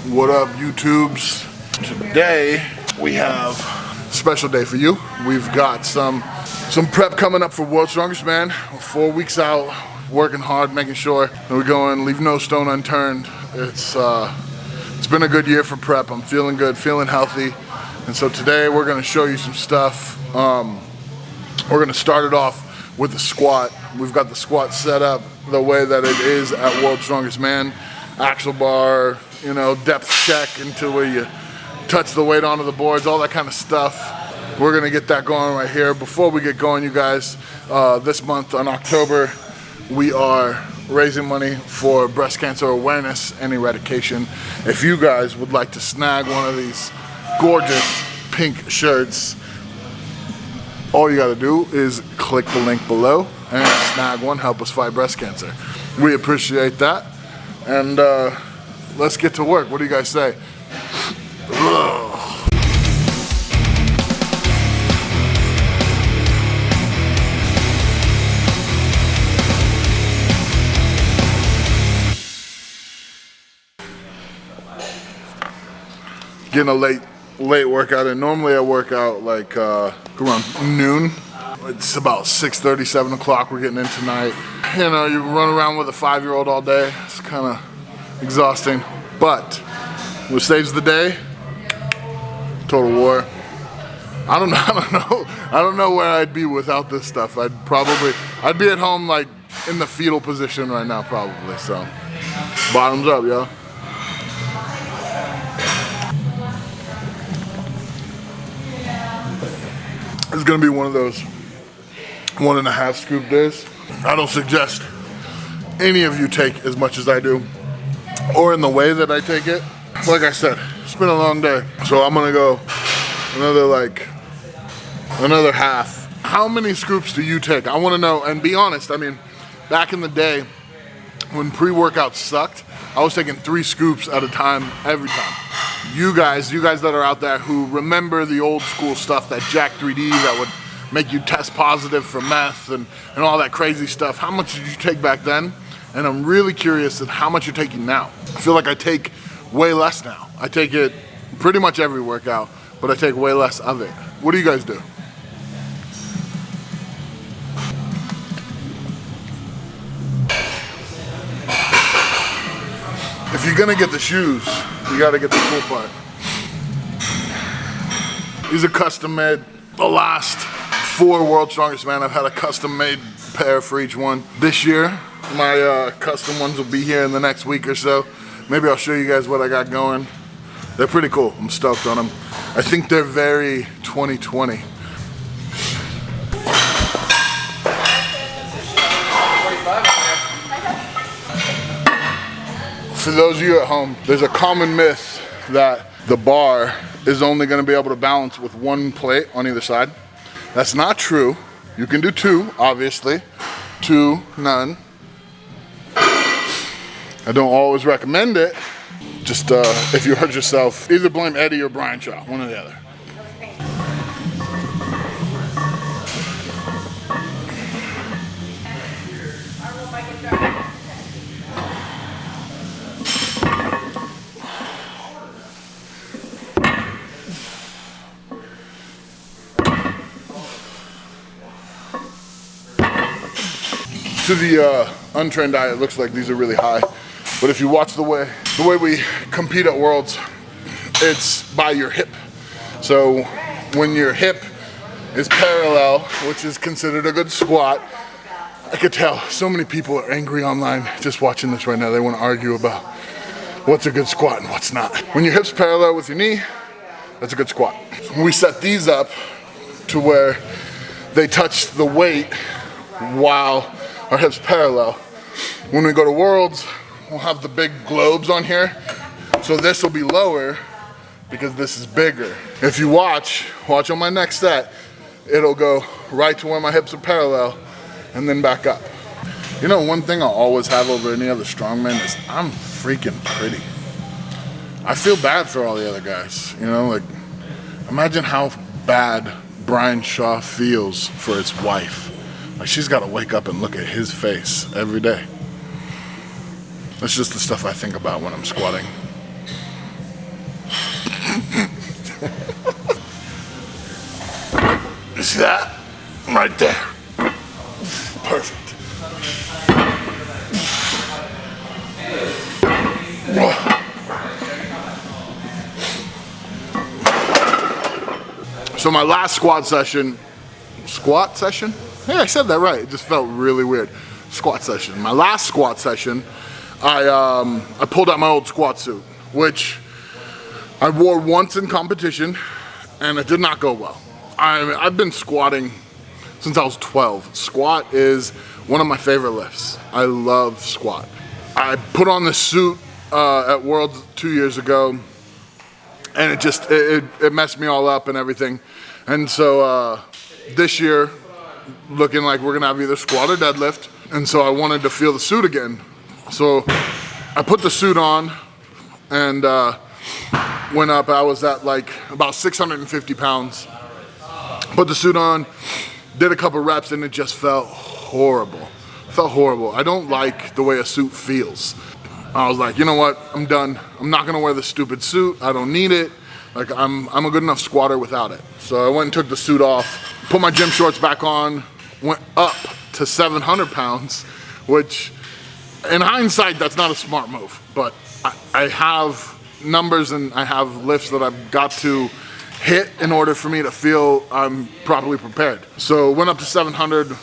What up, YouTubes? Today we have a special day for you. We've got some prep coming up for World's Strongest Man. We're 4 weeks out, working hard, making sure that we go and leave no stone unturned. It's been a good year for prep. I'm feeling good, feeling healthy, and so today we're going to show you some stuff. We're going to start it off with the squat. We've got the squat set up the way that it is at World's Strongest Man. Axle bar, you know, depth check into where you touch the weight onto the boards, all that kind of stuff. We're gonna get that going right here. Before we get going, you guys, this month on October, we are raising money for breast cancer awareness and eradication. If you guys would like to snag one of these gorgeous pink shirts, all you gotta do is click the link below and snag one, help us fight breast cancer. We appreciate that. And let's get to work. What do you guys say? Ugh. Getting a late workout in. Normally I work out like around noon. It's about 6:30, 7 o'clock. We're getting in tonight. You know, you run around with a 5-year-old all day. It's kind of exhausting, but what saves the day? Total War. I don't know where I'd be without this stuff. I'd be at home like in the fetal position right now probably. So, bottoms up, yo. It's gonna be one of those 1.5 scoop days. I don't suggest any of you take as much as I do, or in the way that I take it. Like I said, it's been a long day, so I'm gonna go another half. How many scoops do you take? I wanna know, and be honest. I mean, back in the day, when pre-workout sucked, I was taking 3 scoops at a time, every time. You guys that are out there who remember the old school stuff, that Jack 3D that would make you test positive for meth and all that crazy stuff, how much did you take back then? And I'm really curious at how much you're taking now. I feel like I take way less now. I take it pretty much every workout, but I take way less of it. What do you guys do? If you're gonna get the shoes, you gotta get the cool part. These are custom made. The last 4 World's Strongest Man, I've had a custom made pair for each one. This year, my custom ones will be here in the next week or so. Maybe I'll show you guys what I got going. They're pretty cool. I'm stoked on them. I think they're very 2020. For those of you at home, there's a common myth that the bar is only going to be able to balance with 1 plate on either side. That's not true. You can do 2, obviously. 2, none. I don't always recommend it. Just if you hurt yourself, either blame Eddie or Brian Shaw, one or the other. To the untrained eye, it looks like these are really high, but if you watch the way we compete at Worlds, it's by your hip. So when your hip is parallel, which is considered a good squat, I could tell so many people are angry online just watching this right now. They want to argue about what's a good squat and what's not. When your hip's parallel with your knee, that's a good squat. We set these up to where they touch the weight while our hips parallel. When we go to Worlds, we'll have the big globes on here. So this will be lower because this is bigger. If you watch on my next set, it'll go right to where my hips are parallel and then back up. You know, one thing I'll always have over any other strongman is I'm freaking pretty. I feel bad for all the other guys, you know, like imagine how bad Brian Shaw feels for his wife. Like she's got to wake up and look at his face every day. That's just the stuff I think about when I'm squatting. You see that? Right there. Perfect. So my last squat session, Yeah, I said that right. It just felt really weird. Squat session. My last squat session, I pulled out my old squat suit, which I wore once in competition, and it did not go well. I've been squatting since I was 12. Squat is one of my favorite lifts. I love squat. I put on the suit at Worlds 2 years ago, and it messed me all up and everything. And so this year, looking like we're gonna have either squat or deadlift, and so I wanted to feel the suit again. So I put the suit on and went up. I was at like about 650 pounds. Put the suit on, did a couple reps, and it just felt horrible. I don't like the way a suit feels. I was like, you know what? I'm done. I'm not gonna wear the stupid suit. I don't need it. Like I'm a good enough squatter without it. So I went and took the suit off, put my gym shorts back on, went up to 700 pounds, which in hindsight, that's not a smart move, but I have numbers and I have lifts that I've got to hit in order for me to feel I'm properly prepared. So went up to 700,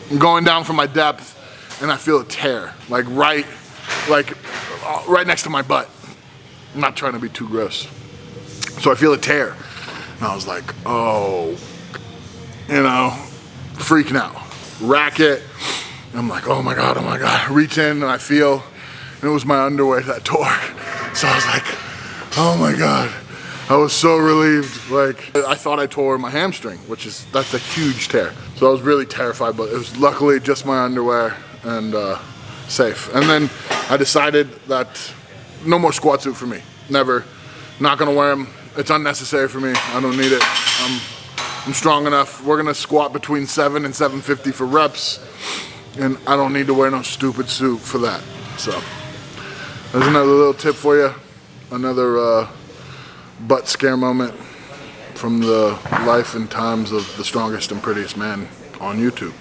I'm going down from my depth, and I feel a tear, like right next to my butt. I'm not trying to be too gross. So I feel a tear, and I was like, oh, freaking out. Rack it, and I'm like, oh my God. I reach in and I feel, and it was my underwear that tore. So I was like, oh my God. I was so relieved. Like, I thought I tore my hamstring, that's a huge tear. So I was really terrified, but it was luckily just my underwear and safe. And then I decided that no more squat suit for me. Never, not gonna wear them. It's unnecessary for me. I don't need it. I'm strong enough. We're gonna squat between 7 and 750 for reps, and I don't need to wear no stupid suit for that. So there's another little tip for you. Another butt scare moment from the life and times of the strongest and prettiest man on YouTube.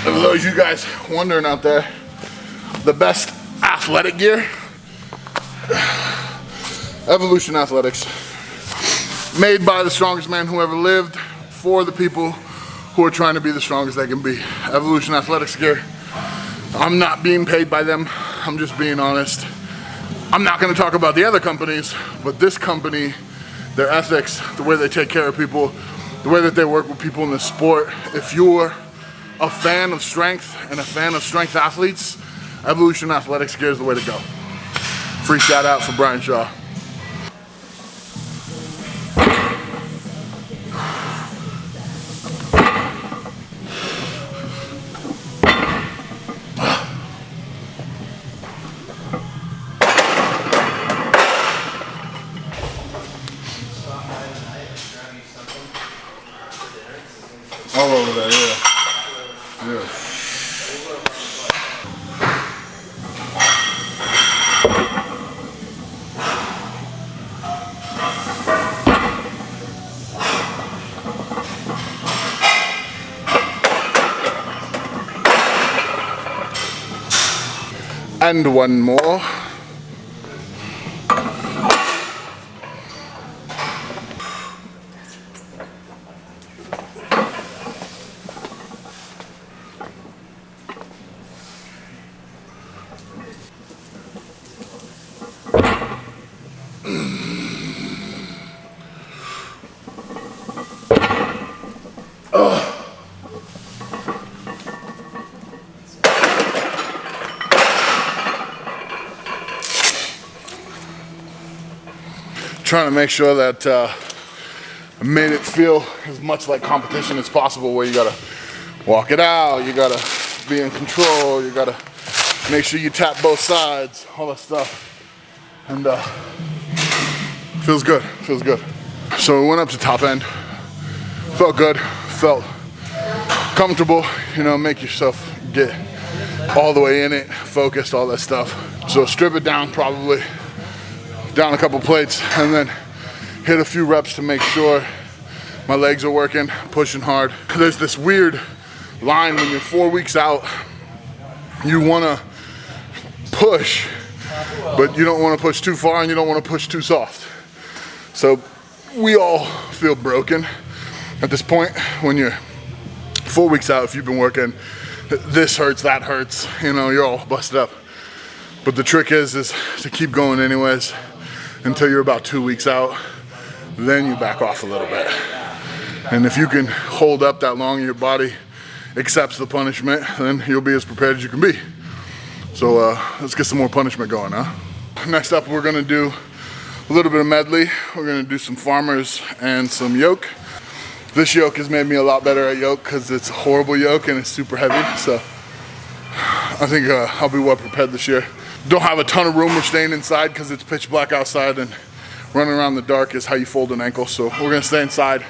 For those of you guys wondering out there, the best athletic gear, Evolution Athletics. Made by the strongest man who ever lived, for the people who are trying to be the strongest they can be. Evolution Athletics gear. I'm not being paid by them, I'm just being honest. I'm not gonna talk about the other companies, but this company, their ethics, the way they take care of people, the way that they work with people in the sport. If you're a fan of strength and a fan of strength athletes, Evolution Athletics gear is the way to go. Free shout out for Brian Shaw. All over there, yeah. Yeah. And one more. Trying to make sure that I made it feel as much like competition as possible, where you gotta walk it out, you gotta be in control, you gotta make sure you tap both sides, all that stuff. And feels good. So we went up to top end, felt good, felt comfortable, you know, make yourself get all the way in it, focused, all that stuff. So strip it down, probably down a couple plates, and then hit a few reps to make sure my legs are working, pushing hard. There's this weird line when you're 4 weeks out, you wanna push, but you don't wanna push too far and you don't wanna push too soft. So we all feel broken at this point when you're 4 weeks out. If you've been working, this hurts, that hurts, you know, you're all busted up. But the trick is to keep going anyways until you're about 2 weeks out. Then you back off a little bit. And if you can hold up that long, your body accepts the punishment, then you'll be as prepared as you can be. So let's get some more punishment going, huh? Next up, we're gonna do a little bit of medley. We're gonna do some farmers and some yoke. This yoke has made me a lot better at yoke because it's a horrible yoke and it's super heavy. So I think I'll be well prepared this year. Don't have a ton of room. We're staying inside because it's pitch black outside, and running around in the dark is how you fold an ankle. So we're gonna stay inside,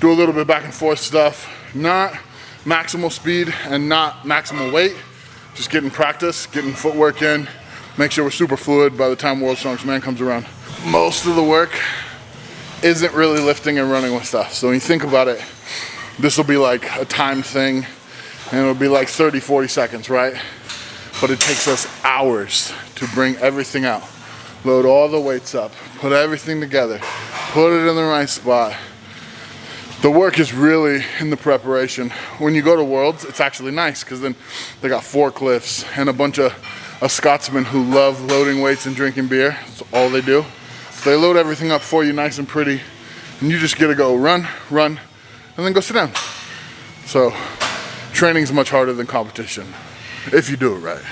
do a little bit back and forth stuff, not maximal speed and not maximal weight, just getting practice, getting footwork in, make sure we're super fluid by the time World's Strongest Man comes around. Most of the work isn't really lifting and running with stuff. So when you think about it, this will be like a timed thing and it'll be like 30, 40 seconds, right? But it takes us hours to bring everything out. Load all the weights up, put everything together, put it in the right spot. The work is really in the preparation. When you go to Worlds, it's actually nice because then they got forklifts and a bunch of Scotsmen who love loading weights and drinking beer. That's all they do. So they load everything up for you nice and pretty, and you just get to go run, and then go sit down. So training's much harder than competition, if you do it right.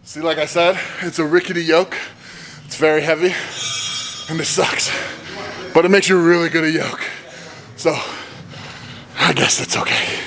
See, like I said, it's a rickety yoke. It's very heavy, and it sucks. But it makes you really good at yoke. So, I guess it's okay.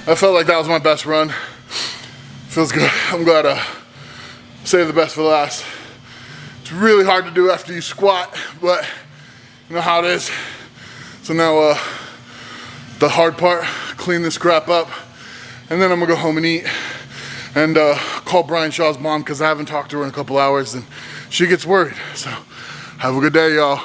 I felt like that was my best run. Feels good. I'm glad I saved the best for last. It's really hard to do after you squat, but you know how it is. So now the hard part, clean this crap up, and then I'm gonna go home and eat and call Brian Shaw's mom because I haven't talked to her in a couple hours and she gets worried. So have a good day, y'all.